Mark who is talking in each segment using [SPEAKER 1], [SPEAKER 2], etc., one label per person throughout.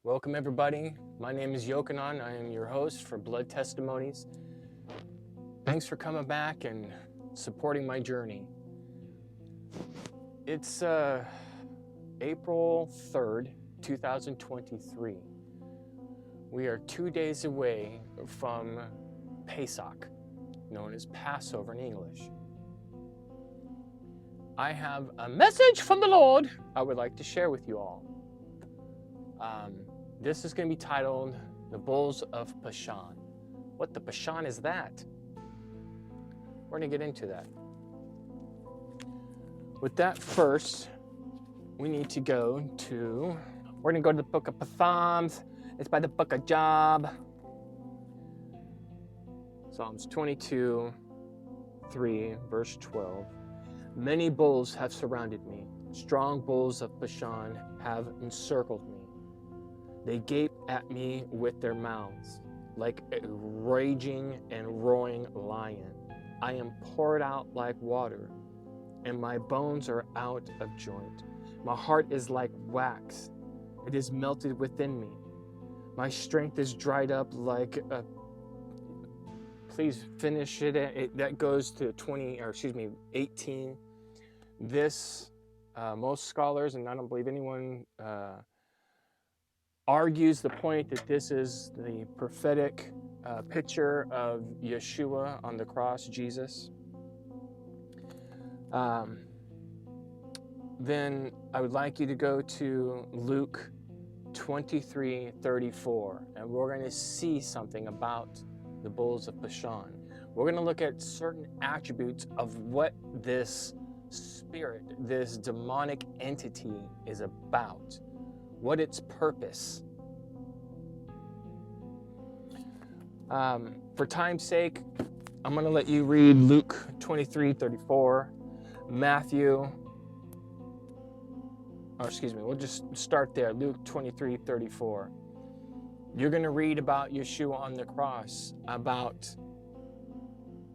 [SPEAKER 1] Welcome everybody. My name is Yochanan. I am your host for Blood Testimonies. Thanks for coming back and supporting my journey. It's April 3rd, 2023. We are 2 days away from Pesach, known as Passover in English. I have a message from the Lord I would like to share with you all. This is going to be titled The Bulls of Bashan. What the Bashan is that? We're going to get into that. With that first, we need to go to, we're going to go to the book of Psalms. It's by the book of Job. Psalms 22, 3, verse 12. Many bulls have surrounded me. Strong bulls of Bashan have encircled me. They gape at me with their mouths, like a raging and roaring lion. I am poured out like water, and my bones are out of joint. My heart is like wax. It is melted within me. My strength is dried up like a... Please finish it. That goes to 18. This, most scholars, and I don't believe anyone argues the point that this is the prophetic picture of Yeshua on the cross, Jesus. Then I would like you to go to Luke 23:34, and we're going to see something about the bulls of Bashan. We're going to look at certain attributes of what this spirit, this demonic entity is about. What its purpose. For time's sake, I'm going to let you read Luke 23:34, we'll just start there, Luke 23:34. You're going to read about Yeshua on the cross, about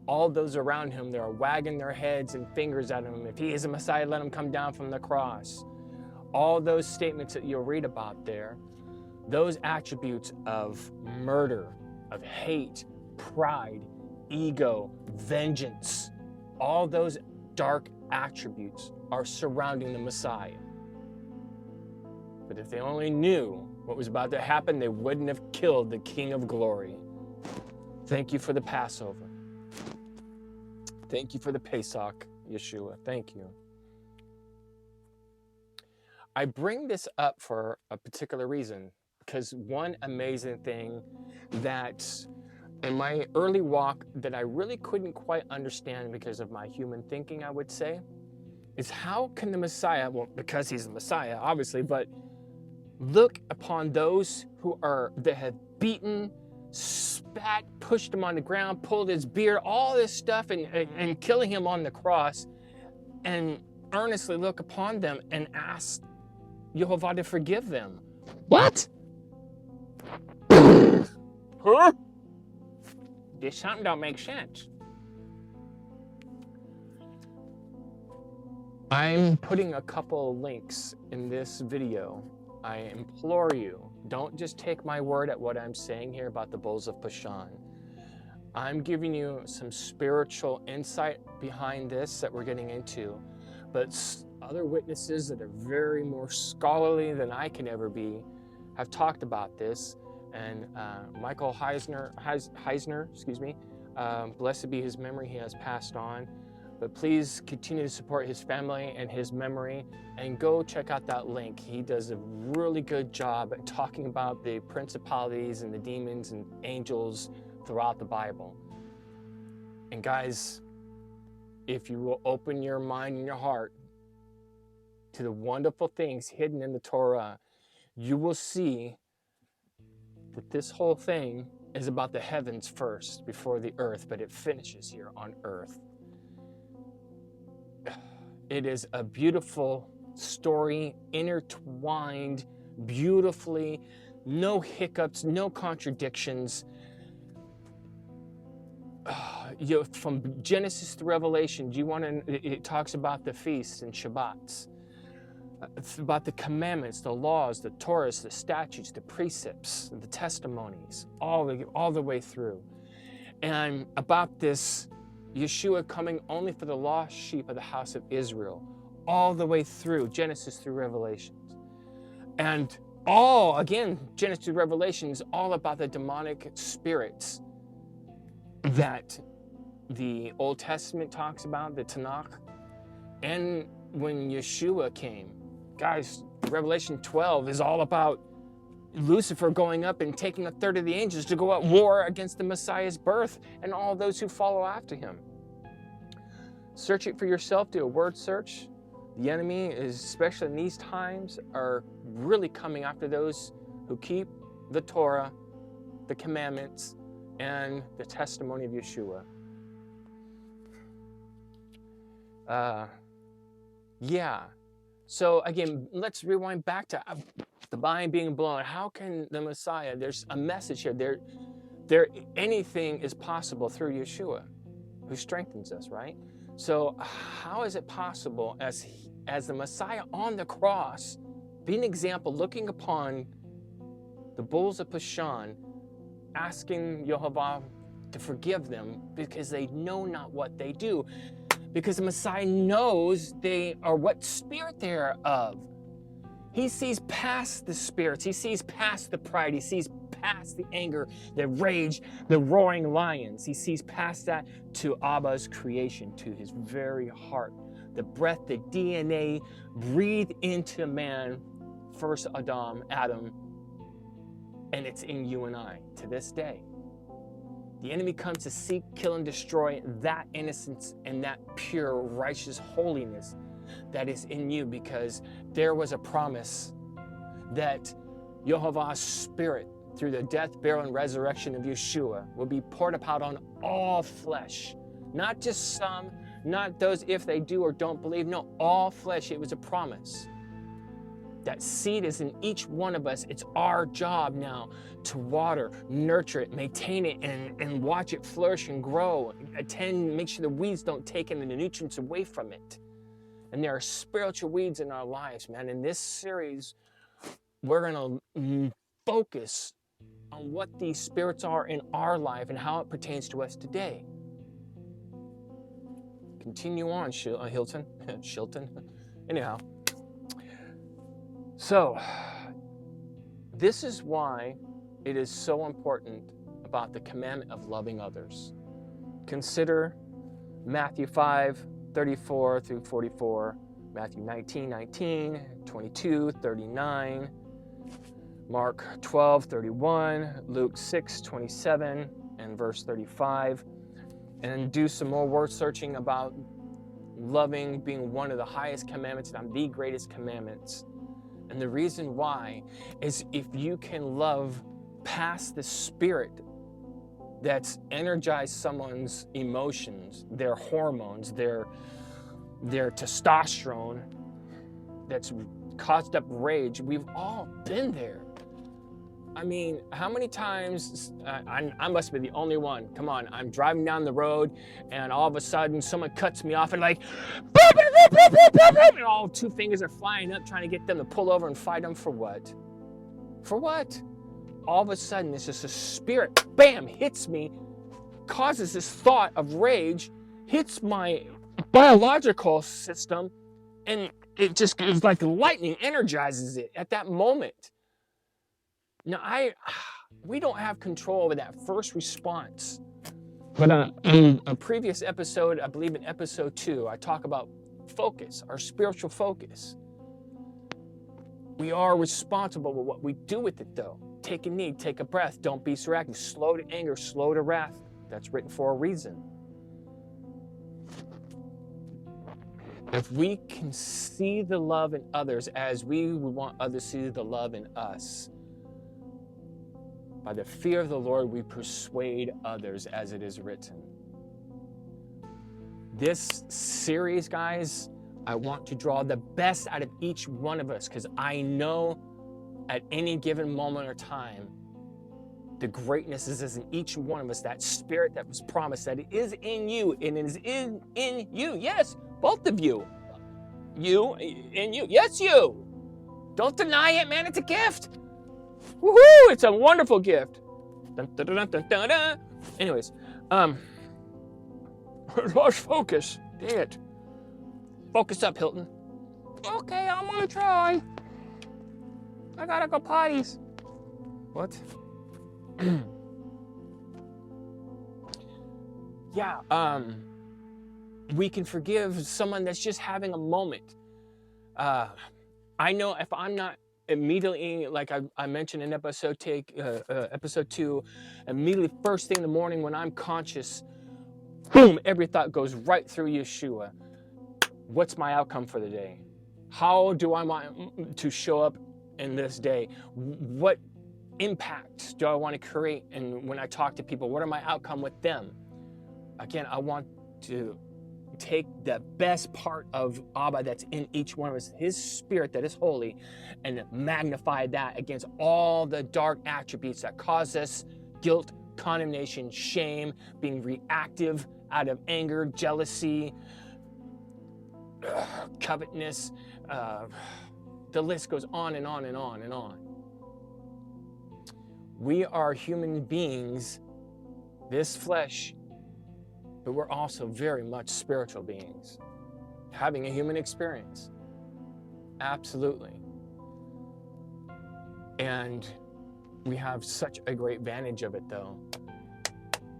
[SPEAKER 1] all those around him that are wagging their heads and fingers at him. If he is a Messiah, let him come down from the cross. All those statements that you'll read about there, those attributes of murder, of hate, pride, ego, vengeance, all those dark attributes are surrounding the Messiah. But if they only knew what was about to happen, they wouldn't have killed the King of Glory. Thank you for the Passover. Thank you for the Pesach, Yeshua. Thank you. I bring this up for a particular reason, because one amazing thing that in my early walk that I really couldn't quite understand because of my human thinking, I would say, is how can the Messiah, well, because he's the Messiah, obviously, but look upon those that have beaten, spat, pushed him on the ground, pulled his beard, all this stuff, and killing him on the cross, and earnestly look upon them and ask Jehovah to forgive them. What? Huh? This something don't make sense. I'm putting a couple links in this video. I implore you, don't just take my word at what I'm saying here about the bulls of Bashan. I'm giving you some spiritual insight behind this that we're getting into, but other witnesses that are very more scholarly than I can ever be have talked about this. And Michael Heisner, blessed be his memory, he has passed on. But please continue to support his family and his memory, and go check out that link. He does a really good job at talking about the principalities and the demons and angels throughout the Bible. And guys, if you will open your mind and your heart to the wonderful things hidden in the Torah, you will see that this whole thing is about the heavens first before the earth, but it finishes here on earth. It is a beautiful story, intertwined beautifully, no hiccups, no contradictions. From Genesis to Revelation, it talks about the feasts and Shabbats. It's about the commandments, the laws, the Torahs, the statutes, the precepts, the testimonies, all the way through. And about this Yeshua coming only for the lost sheep of the house of Israel, all the way through Genesis through Revelations. And Genesis through Revelation is all about the demonic spirits that the Old Testament talks about, the Tanakh. And when Yeshua came, guys, Revelation 12 is all about Lucifer going up and taking a third of the angels to go at war against the Messiah's birth and all those who follow after him. Search it for yourself, do a word search. The enemy is, especially in these times, are really coming after those who keep the Torah, the commandments, and the testimony of Yeshua. So again, let's rewind back to the mind being blown. How can the Messiah, there's a message here, anything is possible through Yeshua, who strengthens us, right? So how is it possible as the Messiah on the cross, be an example, looking upon the bulls of Bashan, asking Yehovah to forgive them because they know not what they do? Because the Messiah knows they are what spirit they are of. He sees past the spirits. He sees past the pride. He sees past the anger, the rage, the roaring lions. He sees past that to Abba's creation, to his very heart. The breath, the DNA breathed into man, first Adam, and it's in you and I to this day. The enemy comes to seek, kill, and destroy that innocence and that pure, righteous holiness that is in you, because there was a promise that Yehovah's Spirit, through the death, burial, and resurrection of Yeshua, will be poured out on all flesh. Not just some, not those if they do or don't believe. No, all flesh. It was a promise. That seed is in each one of us. It's our job now to water, nurture it, maintain it, and watch it flourish and grow. Make sure the weeds don't take any of the nutrients away from it. And there are spiritual weeds in our lives, man. In this series, we're going to focus on what these spirits are in our life and how it pertains to us today. Continue on, Hilton. Shilton. Anyhow. So, this is why it is so important about the commandment of loving others. Consider Matthew 5:34 through 44, Matthew 19:19, 22:39, Mark 12:31, Luke 6:27, and verse 35. And do some more word searching about loving being one of the highest commandments and the greatest commandments. And the reason why is if you can love past the spirit that's energized someone's emotions, their hormones, their testosterone, that's caused up rage. We've all been there. I mean, how many times, I must be the only one. Come on, I'm driving down the road and all of a sudden someone cuts me off and like, boop, boop, boop, boop, boop, boop, boop, and all two fingers are flying up trying to get them to pull over and fight them for what? For what? All of a sudden, it's just a spirit, bam, hits me, causes this thought of rage, hits my biological system, and it just is like lightning energizes it at that moment. Now, we don't have control over that first response. But in a previous episode, I believe in episode 2, I talk about focus, our spiritual focus. We are responsible for what we do with it, though. Take a knee, take a breath, don't be so reactive. Slow to anger, slow to wrath. That's written for a reason. If we can see the love in others as we would want others to see the love in us, by the fear of the Lord, we persuade others, as it is written. This series, guys, I want to draw the best out of each one of us, because I know at any given moment or time, the greatness is in each one of us, that spirit that was promised, that it is in you, and it is in you. Yes, both of you. You and you. Yes, you. Don't deny it, man. It's a gift. Woohoo! It's a wonderful gift. Dun, dun, dun, dun, dun, dun. Anyways, lost focus. Dang it. Focus up, Hilton. Okay, I'm gonna try. I gotta go potties. What? Yeah, we can forgive someone that's just having a moment. I know if I'm not immediately, like I mentioned in episode 2, immediately first thing in the morning when I'm conscious, boom, every thought goes right through Yeshua. What's my outcome for the day? How do I want to show up in this day? What impact do I want to create? And when I talk to people, what are my outcome with them? Again, I want to take the best part of Abba that's in each one of us, his spirit that is holy, and magnify that against all the dark attributes that cause us guilt, condemnation, shame, being reactive out of anger, jealousy, covetousness. The list goes on and on and on and on. We are human beings, this flesh, but we're also very much spiritual beings, having a human experience. Absolutely. And we have such a great advantage of it, though,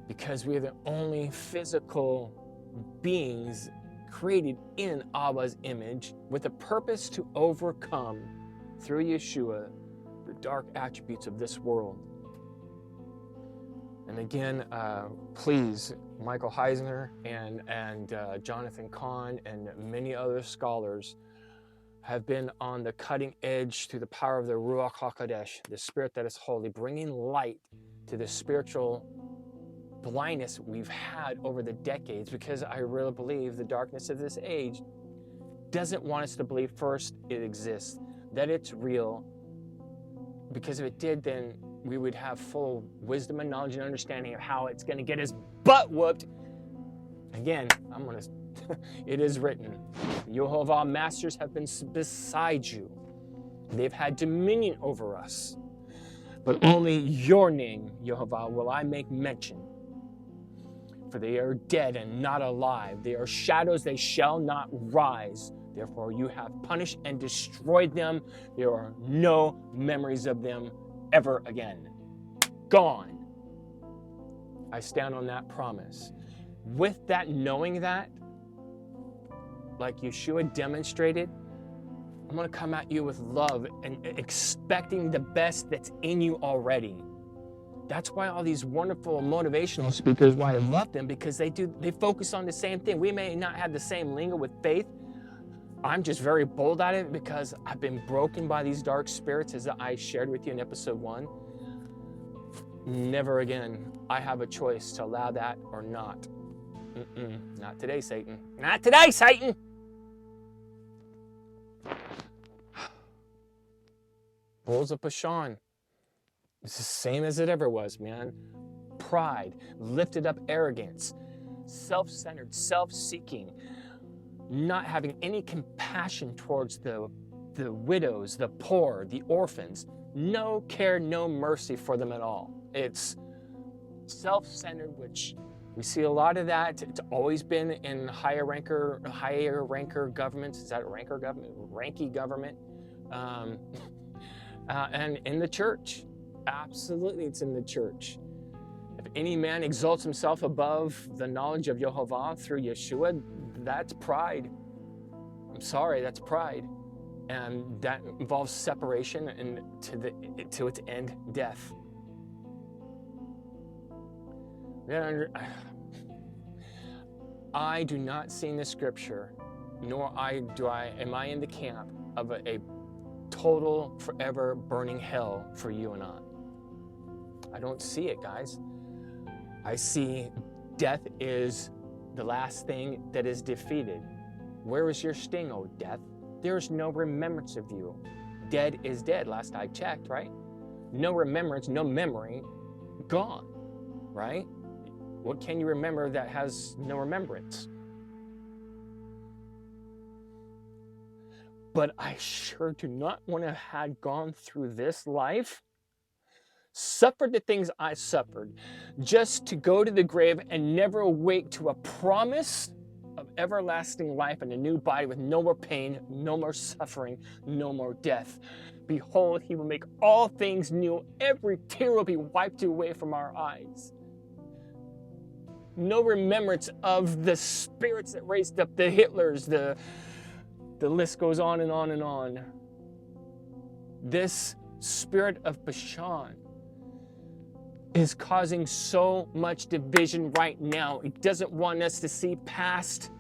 [SPEAKER 1] because we are the only physical beings created in Abba's image with a purpose to overcome, through Yeshua, the dark attributes of this world. And again, please, Michael Heisner and Jonathan Cahn and many other scholars have been on the cutting edge through the power of the Ruach HaKodesh, the Spirit that is holy, bringing light to the spiritual blindness we've had over the decades, because I really believe the darkness of this age doesn't want us to believe first it exists, that it's real, because if it did, then we would have full wisdom and knowledge and understanding of how it's going to get his butt whooped. Again, it is written, Yehovah masters have been beside you. They've had dominion over us. But only your name, Yehovah, will I make mention. For they are dead and not alive. They are shadows, they shall not rise. Therefore you have punished and destroyed them. There are no memories of them ever again. Gone. I stand on that promise. With that, knowing that, like Yeshua demonstrated, I'm going to come at you with love and expecting the best that's in you already. That's why all these wonderful motivational speakers, why I love them, because they focus on the same thing. We may not have the same lingo with faith. I'm just very bold at it because I've been broken by these dark spirits, as I shared with you in episode 1. Never again. I have a choice to allow that or not. Not today, Satan. Not today, Satan! Bulls of Bashan. It's the same as it ever was, man. Pride, lifted up arrogance, self-centered, self-seeking, not having any compassion towards the widows, the poor, the orphans. No care, no mercy for them at all. It's self-centered, which we see a lot of that. It's always been in higher ranker governments. Is that ranker government? Ranky government. And in the church. Absolutely, it's in the church. If any man exalts himself above the knowledge of Yehovah through Yeshua, that's pride. I'm sorry, that's pride. And that involves separation and to its end, death. I do not see in the scripture, nor am I in the camp of a total, forever burning hell for you and I don't see it, guys. I see death is the last thing that is defeated. Where is your sting, O death? There is no remembrance of you. Dead is dead, last I checked, right? No remembrance, no memory, gone, right? What can you remember that has no remembrance? but I sure do not want to have gone through this life, suffered the things I suffered, just to go to the grave and never awake to a promise of everlasting life and a new body with no more pain, no more suffering, no more death. Behold, he will make all things new. Every tear will be wiped away from our eyes. No remembrance of the spirits that raised up the Hitlers. The list goes on and on and on. This spirit of Bashan is causing so much division right now. It doesn't want us to see past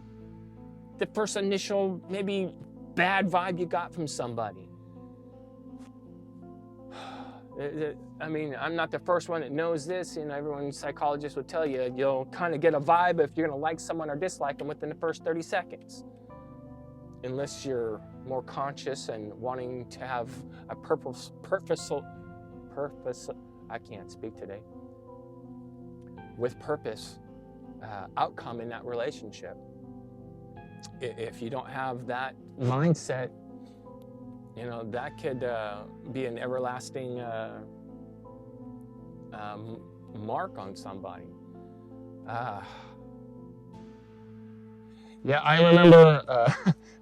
[SPEAKER 1] the first initial, maybe bad vibe you got from somebody. I mean, I'm not the first one that knows this, and everyone, psychologists would tell you, you'll kind of get a vibe if you're going to like someone or dislike them within the first 30 seconds. Unless you're more conscious and wanting to have a purposeful, I can't speak today, with purpose outcome in that relationship. If you don't have that mindset, you know, that could be an everlasting mark on somebody. Yeah, I remember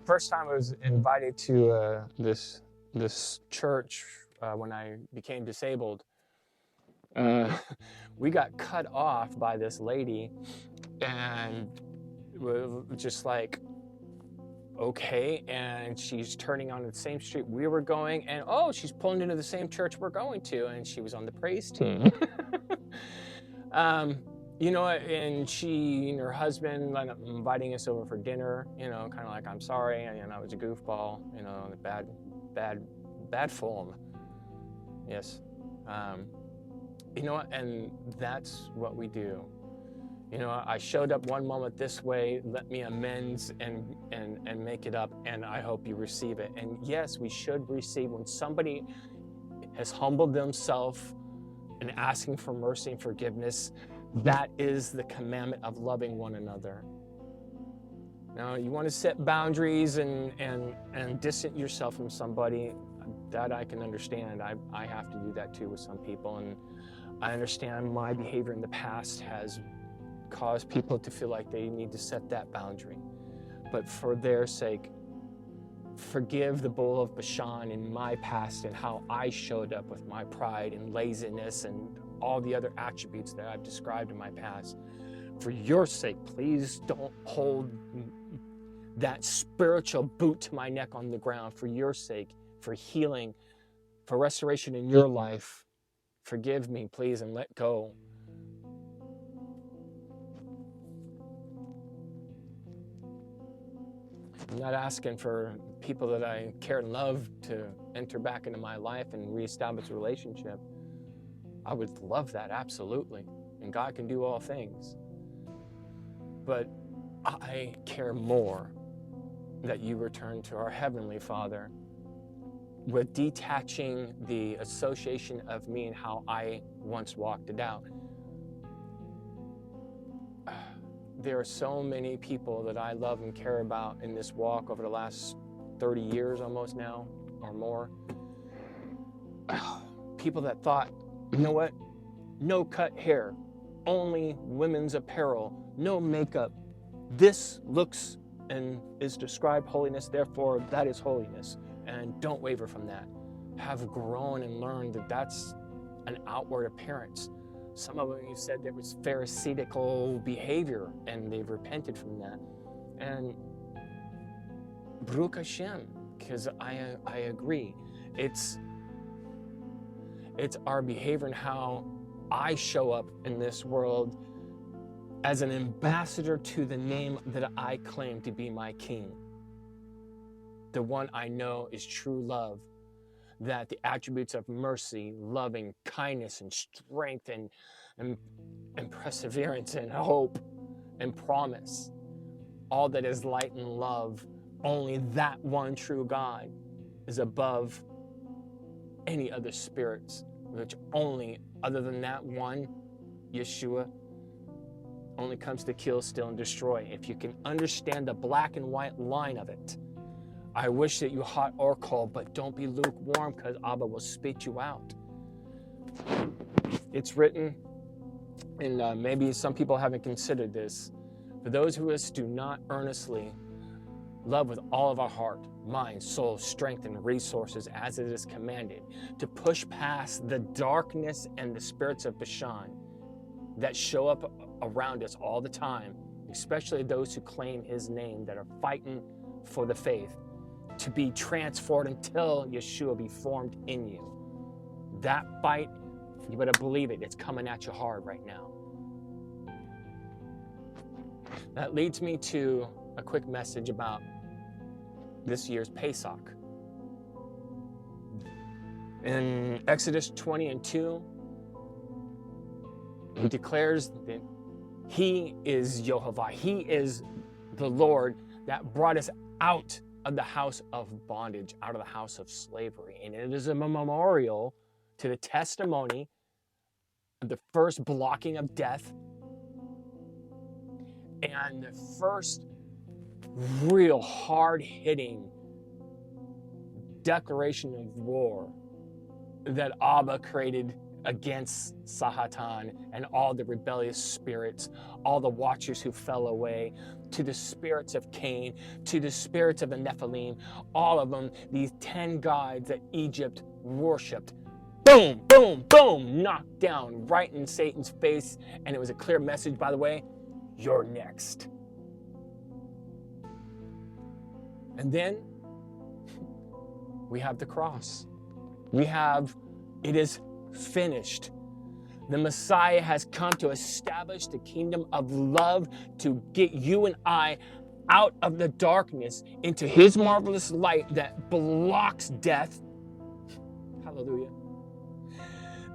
[SPEAKER 1] first time I was invited to this church when I became disabled. We got cut off by this lady, and just like, okay, and she's turning on the same street we were going, and oh, she's pulling into the same church we're going to, and she was on the praise team. You know, and she and her husband ended up inviting us over for dinner, you know, kind of like, I'm sorry, and I was a goofball, you know, bad form. Yes. You know what, and that's what we do. You know, I showed up one moment this way, let me amends and make it up, and I hope you receive it. And yes, we should receive when somebody has humbled themselves and asking for mercy and forgiveness. That is the commandment of loving one another. Now, you want to set boundaries and distance yourself from somebody, that I can understand. I have to do that too with some people, and I understand my behavior in the past has caused people to feel like they need to set that boundary. But for their sake, forgive the bull of Bashan in my past and how I showed up with my pride and laziness and all the other attributes that I've described in my past. For your sake, please don't hold that spiritual boot to my neck on the ground. For your sake, for healing, for restoration in your life, forgive me, please, and let go. I'm not asking for people that I care and love to enter back into my life and reestablish a relationship. I would love that, absolutely. And God can do all things. But I care more that you return to our Heavenly Father with detaching the association of me and how I once walked it out. There are so many people that I love and care about in this walk over the last 30 years almost now or more. People that thought, you know what? No cut hair, only women's apparel, no makeup. This looks and is described holiness, therefore that is holiness. And don't waver from that. Have grown and learned that that's an outward appearance. Some of them, you said there was pharisaical behavior, and they've repented from that. And Baruch Hashem, because I agree. It's our behavior and how I show up in this world as an ambassador to the name that I claim to be my King. The one I know is true love, that the attributes of mercy, loving, kindness, and strength, and perseverance, and hope, and promise, all that is light and love, only that one true God is above any other spirits, which only, other than that one, Yeshua, only comes to kill, steal, and destroy. If you can understand the black and white line of it, I wish that you hot or cold, but don't be lukewarm, because Abba will spit you out. It's written, and maybe some people haven't considered this, for those who us do not earnestly love with all of our heart, mind, soul, strength, and resources as it is commanded, to push past the darkness and the spirits of Bashan that show up around us all the time, especially those who claim his name, that are fighting for the faith, to be transformed until Yeshua be formed in you. That fight, you better believe it, it's coming at you hard right now. That leads me to a quick message about this year's Pesach. In Exodus 20:2, he declares that he is Yehovah. He is the Lord that brought us out of the house of bondage, out of the house of slavery. And it is a memorial to the testimony of the first blocking of death and the first real hard-hitting declaration of war that Abba created against Sahatan and all the rebellious spirits, all the watchers who fell away, to the spirits of Cain, to the spirits of the Nephilim, all of them, these 10 gods that Egypt worshipped. Boom, boom, boom, knocked down right in Satan's face. And it was a clear message, by the way, you're next. And then we have the cross. We have, it is finished. The Messiah has come to establish the kingdom of love, to get you and I out of the darkness into his marvelous light that blocks death. Hallelujah.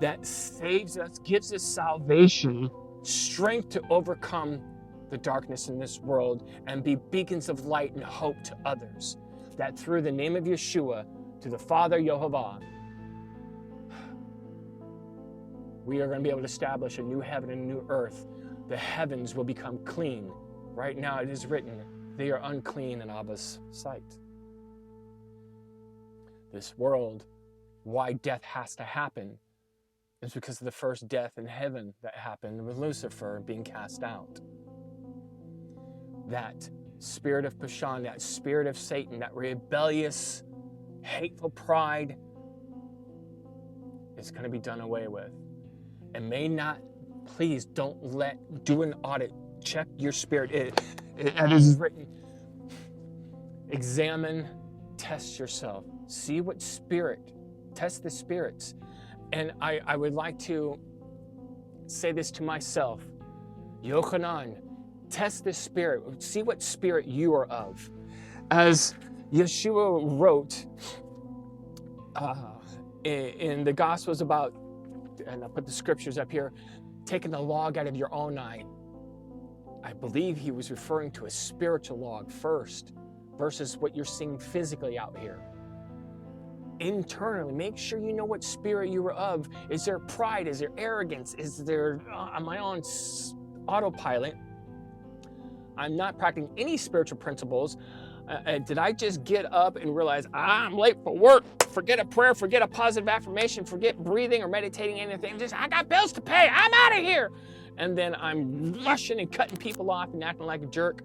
[SPEAKER 1] That saves us, gives us salvation, strength to overcome the darkness in this world and be beacons of light and hope to others. That through the name of Yeshua, to the Father, Yehovah, we are going to be able to establish a new heaven and a new earth. The heavens will become clean. Right now it is written, they are unclean in Abba's sight. This world, why death has to happen, is because of the first death in heaven that happened with Lucifer being cast out. That spirit of Bashan, that spirit of Satan, that rebellious, hateful pride is going to be done away with. And may not, please don't do an audit. Check your spirit. It is written, examine, test yourself. See what spirit, test the spirits. And I would like to say this to myself. Yochanan, test the spirit. See what spirit you are of. As Yeshua wrote in the Gospels about, and I'll put the scriptures up here, taking the log out of your own eye. I believe he was referring to a spiritual log first versus what you're seeing physically out here. Internally, make sure you know what spirit you are of. Is there pride? Is there arrogance? Is there, am I on autopilot? I'm not practicing any spiritual principles. Did I just get up and realize I'm late for work? Forget a prayer, forget a positive affirmation, forget breathing or meditating, anything. Just, I got bills to pay, I'm out of here. And then I'm rushing and cutting people off and acting like a jerk.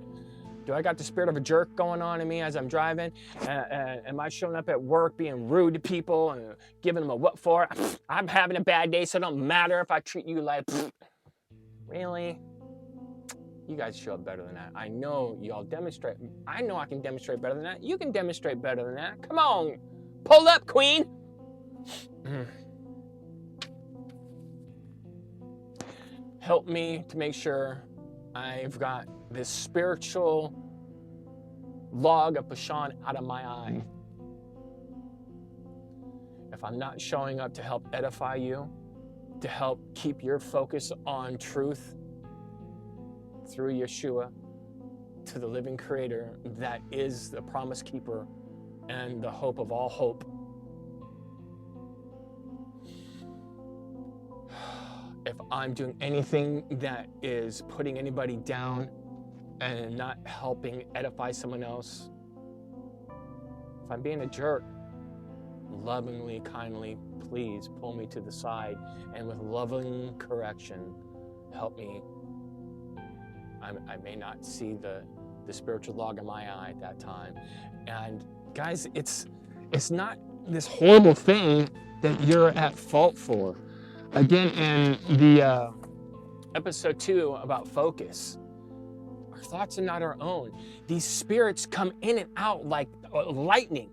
[SPEAKER 1] Do I got the spirit of a jerk going on in me as I'm driving? Am I showing up at work being rude to people and giving them a what for? I'm having a bad day, so it don't matter if I treat you like, really? You guys show up better than that. I know y'all demonstrate. I know I can demonstrate better than that. You can demonstrate better than that. Come on. Pull up, queen. Help me to make sure I've got this spiritual log of Bashan out of my eye. If I'm not showing up to help edify you, to help keep your focus on truth, through Yeshua to the living creator that is the promise keeper and the hope of all hope. If I'm doing anything that is putting anybody down and not helping edify someone else, If I'm being a jerk, lovingly, kindly, please pull me to the side, and with loving correction, help me. I may not see the spiritual log in my eye at that time. And guys, it's not this horrible thing that you're at fault for. Again, in the episode 2 about focus, our thoughts are not our own. These spirits come in and out like lightning.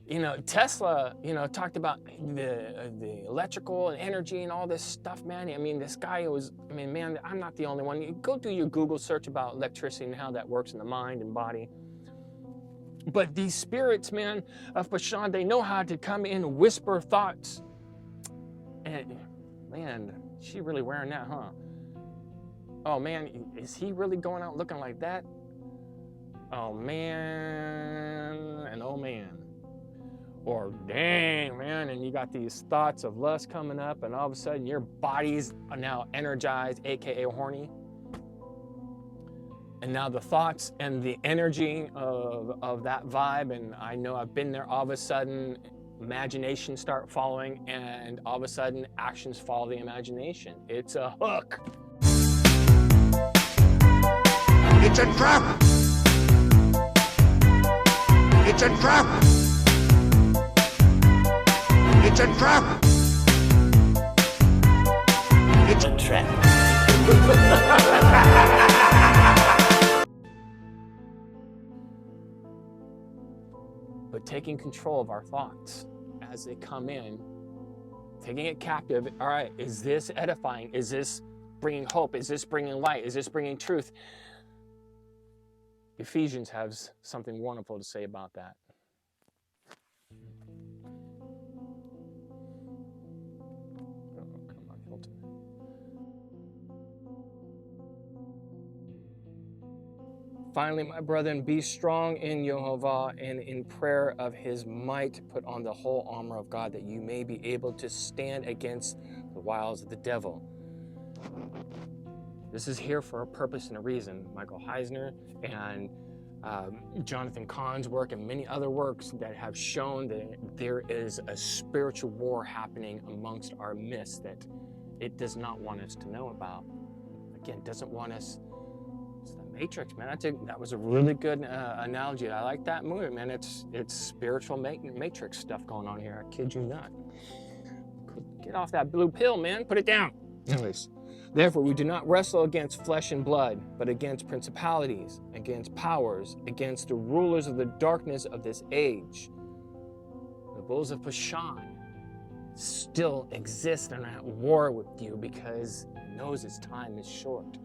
[SPEAKER 1] You know, Tesla, talked about the electrical and energy and all this stuff, man. I mean, this guy was, man, I'm not the only one. You go do your Google search about electricity and how that works in the mind and body. But these spirits, man, of Bashan, they know how to come in and whisper thoughts. And, man, she really wearing that, huh? Oh, man, is he really going out looking like that? Oh, man, and oh, man. Or, dang, man, and you got these thoughts of lust coming up, and all of a sudden your body's now energized, aka horny. And now the thoughts and the energy of that vibe, and I know I've been there, all of a sudden imagination start following, and all of a sudden actions follow the imagination. It's a hook.
[SPEAKER 2] It's a trap! It's a trap! It's a trap! It's a trap.
[SPEAKER 1] But taking control of our thoughts as they come in, taking it captive. All right, is this edifying? Is this bringing hope? Is this bringing light? Is this bringing truth? Ephesians has something wonderful to say about that. Finally, my brethren, be strong in Jehovah, and in prayer of his might put on the whole armor of God, that you may be able to stand against the wiles of the devil. This is here for a purpose and a reason. Michael Heisner and Jonathan Cahn's work and many other works that have shown that there is a spiritual war happening amongst our midst that it does not want us to know about. Again, doesn't want us. It's the Matrix, man. That was a really good analogy. I like that movie, man. It's spiritual Matrix stuff going on here. I kid you not. Get off that blue pill, man. Put it down. Anyways, therefore we do not wrestle against flesh and blood, but against principalities, against powers, against the rulers of the darkness of this age. The bulls of Bashan still exist and are at war with you because it knows its time is short.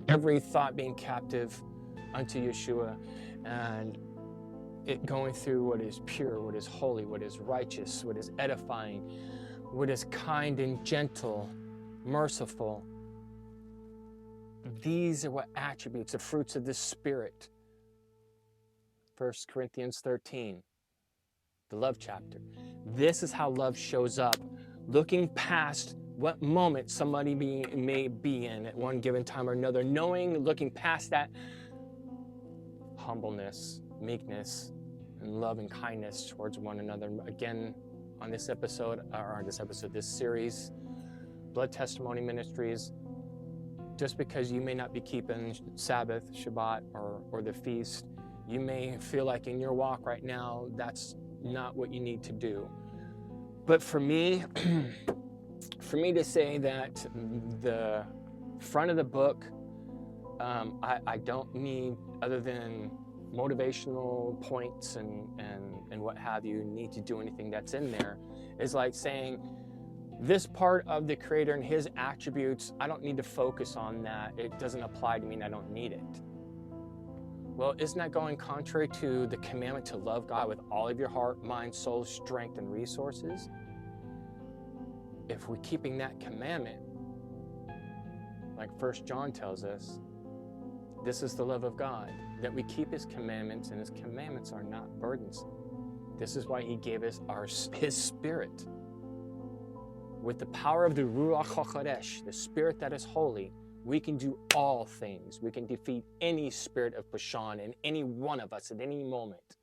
[SPEAKER 1] Every thought being captive unto Yeshua, and it going through what is pure, what is holy, what is righteous, what is edifying, what is kind and gentle, merciful. These are what attributes, the fruits of the Spirit. 1 Corinthians 13, the love chapter. This is how love shows up, looking past what moment somebody may be in at one given time or another, knowing, looking past that humbleness, meekness, and love and kindness towards one another. Again, on this series, Blood Testimony Ministries, just because you may not be keeping Sabbath, Shabbat, or the feast, you may feel like in your walk right now, that's not what you need to do. But for me, to say that the front of the book, I don't need, other than motivational points and what have you, need to do anything that's in there, is like saying this part of the Creator and his attributes, I don't need to focus on that. It doesn't apply to me and I don't need it. Well, isn't that going contrary to the commandment to love God with all of your heart, mind, soul, strength, and resources? if we're keeping that commandment, like 1 John tells us, this is the love of God, that we keep his commandments, and his commandments are not burdensome. This is why he gave us his spirit. With the power of the Ruach HaKodesh, the spirit that is holy, we can do all things. We can defeat any spirit of Bashan in any one of us at any moment.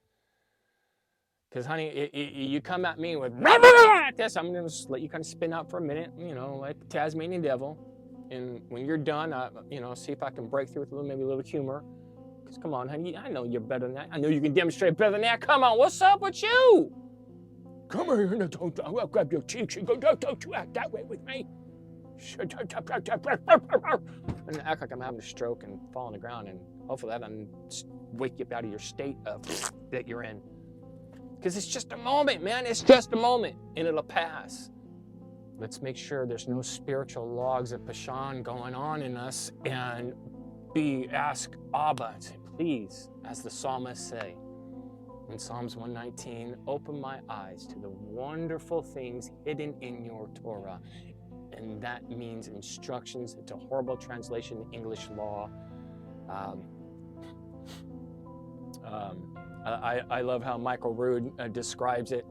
[SPEAKER 1] Because, honey, you come at me with this, I'm going to let you kind of spin out for a minute, like the Tasmanian devil. And when you're done, see if I can break through with maybe a little humor. Because, come on, honey, I know you're better than that. I know you can demonstrate better than that. Come on, what's up with you? Come here, and I'll grab your cheeks and go, don't you act that way with me. And act like I'm having a stroke and fall on the ground. And hopefully that doesn't wake you up out of your state that you're in. Because it's just a moment, man. It's just a moment, and it'll pass. Let's make sure there's no spiritual logs of Bashan going on in us, and ask Abba, please, as the psalmists say in Psalms 119, open my eyes to the wonderful things hidden in your Torah. And that means instructions. It's a horrible translation in English law. I love how Michael Rood describes it.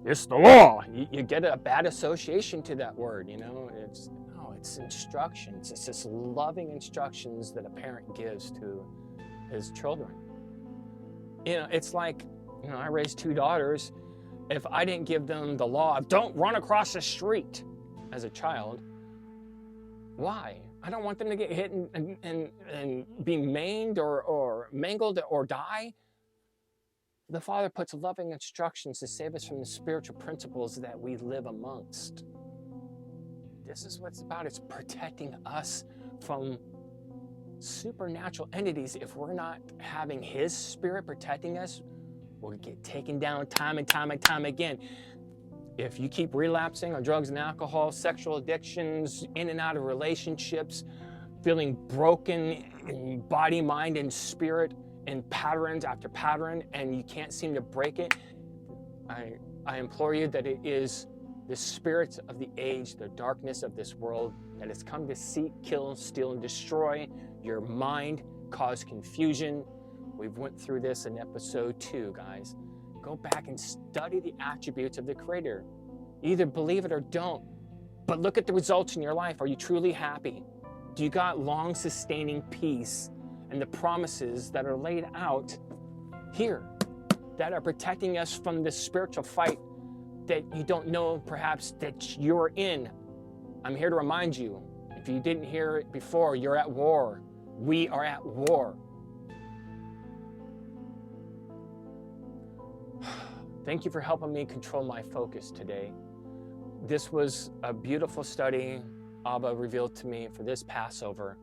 [SPEAKER 1] It's the law. You get a bad association to that word, it's instructions. It's just loving instructions that a parent gives to his children. It's like, I raised 2 daughters. If I didn't give them the law of don't run across the street as a child, why? I don't want them to get hit and be maimed or mangled or die. The Father puts loving instructions to save us from the spiritual principles that we live amongst. This is what it's about. It's protecting us from supernatural entities. If we're not having his spirit protecting us, we'll get taken down time and time and time again. If you keep relapsing on drugs and alcohol, sexual addictions, in and out of relationships, feeling broken in body, mind, and spirit, in patterns after pattern, and you can't seem to break it, I implore you that it is the spirits of the age, the darkness of this world that has come to seek, kill, steal, and destroy your mind, cause confusion. We've went through this in episode 2, guys. Go back and study the attributes of the Creator. Either believe it or don't, but look at the results in your life. Are you truly happy? Do you got long-sustaining peace and the promises that are laid out here that are protecting us from this spiritual fight that you don't know perhaps that you're in? I'm here to remind you, if you didn't hear it before, you're at war. We are at war. Thank you for helping me control my focus today. This was a beautiful study Abba revealed to me for this Passover.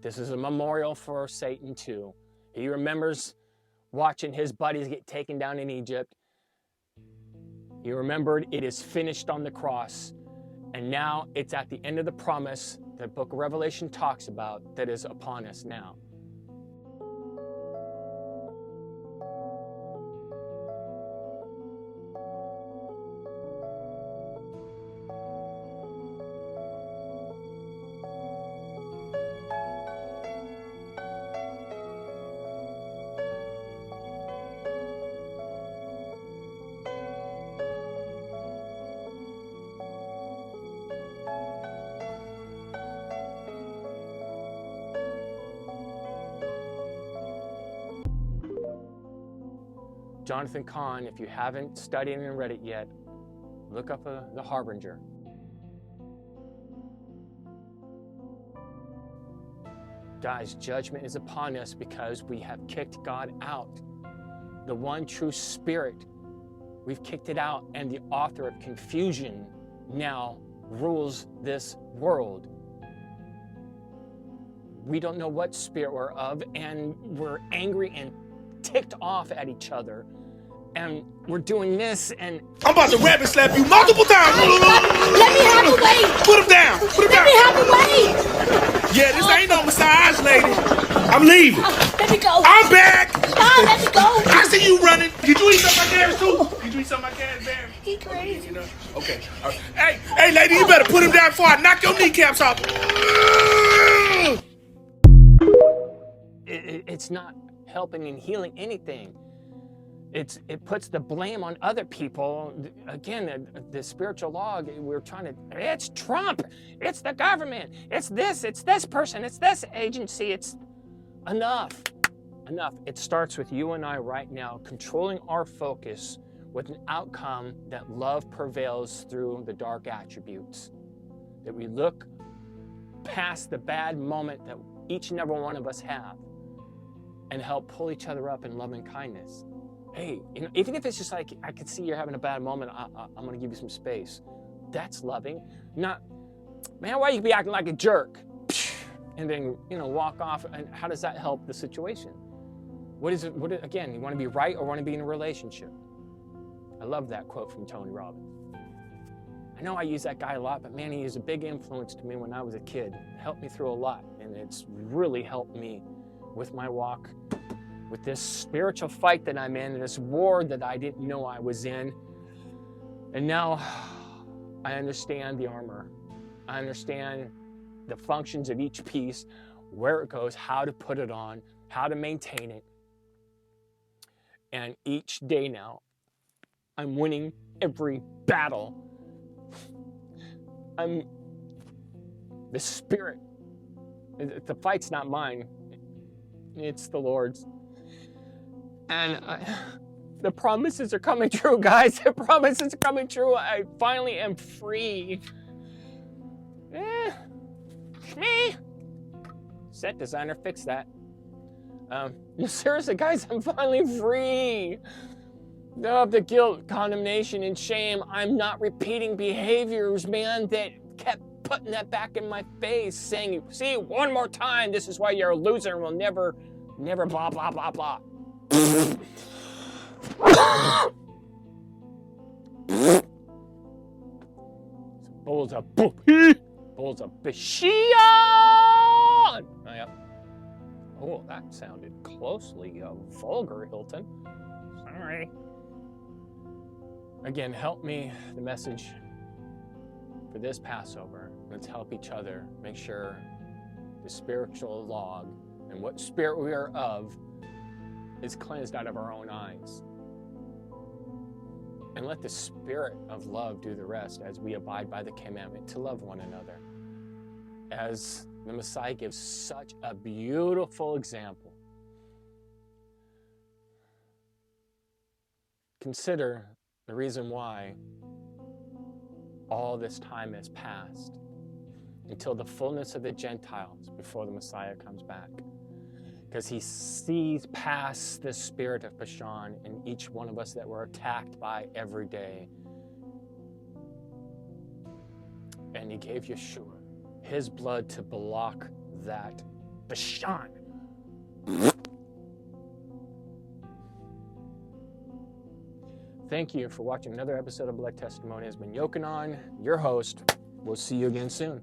[SPEAKER 1] This is a memorial for Satan too. He remembers watching his buddies get taken down in Egypt. He remembered it is finished on the cross. And now it's at the end of the promise that the book of Revelation talks about that is upon us now. Jonathan Cahn, if you haven't studied and read it yet, look up The Harbinger. Guys, judgment is upon us because we have kicked God out. The one true spirit, we've kicked it out, and the author of confusion now rules this world. We don't know what spirit we're of, and we're angry and ticked off at each other. And we're doing this, and
[SPEAKER 2] I'm about to rabbit slap you multiple times.
[SPEAKER 3] Let me have a weight.
[SPEAKER 2] Put him down. Put him
[SPEAKER 3] Let
[SPEAKER 2] down.
[SPEAKER 3] me have a weight.
[SPEAKER 2] Yeah, this ain't no massage, lady. I'm leaving.
[SPEAKER 3] Let me go.
[SPEAKER 2] I'm back.
[SPEAKER 3] Let me go.
[SPEAKER 2] I see you running. Did you eat something like theirs too? Did you me some of my cash, man?
[SPEAKER 3] He crazy.
[SPEAKER 2] You know? Okay. All right. Hey, lady, you better put him down before I knock your kneecaps off.
[SPEAKER 1] It's not helping and healing anything. It puts the blame on other people. Again, the spiritual law, we're trying to, it's Trump, it's the government, it's this person, it's this agency. It's enough. It starts with you and I right now, controlling our focus with an outcome that love prevails through the dark attributes. That we look past the bad moment that each and every one of us have and help pull each other up in love and kindness. Hey, you know, even if it's just like, I can see you're having a bad moment, I'm gonna give you some space. That's loving. Not, man, why you be acting like a jerk? And then, you know, walk off. And how does that help the situation? Again, you wanna be right or wanna be in a relationship? I love that quote from Tony Robbins. I know I use that guy a lot, but man, he is a big influence to me when I was a kid. It helped me through a lot, and it's really helped me with my walk, with this spiritual fight that I'm in, this war that I didn't know I was in. And now I understand the armor. I understand the functions of each piece, where it goes, how to put it on, how to maintain it. And each day now, I'm winning every battle. The spirit, the fight's not mine, it's the Lord's. And the promises are coming true, guys. The promises are coming true. I finally am free. Me. Set designer, fix that. Seriously, guys, I'm finally free of the guilt, condemnation, and shame. I'm not repeating behaviors, man, that kept putting that back in my face, saying, see, one more time, this is why you're a loser and will never blah, blah, blah, blah. Bulls of Bashan. Oh, that sounded closely vulgar, Hilton. Sorry. Again, help me, the message for this Passover. Let's help each other make sure the spiritual log and what spirit we are of is cleansed out of our own eyes. And let the spirit of love do the rest as we abide by the commandment to love one another. As the Messiah gives such a beautiful example. Consider the reason why all this time has passed until the fullness of the Gentiles before the Messiah comes back. Because he sees past the spirit of Bashan in each one of us that we're attacked by every day. And he gave Yeshua his blood to block that Bashan. Thank you for watching another episode of Black Testimony. Has been Yochanan, your host. We'll see you again soon.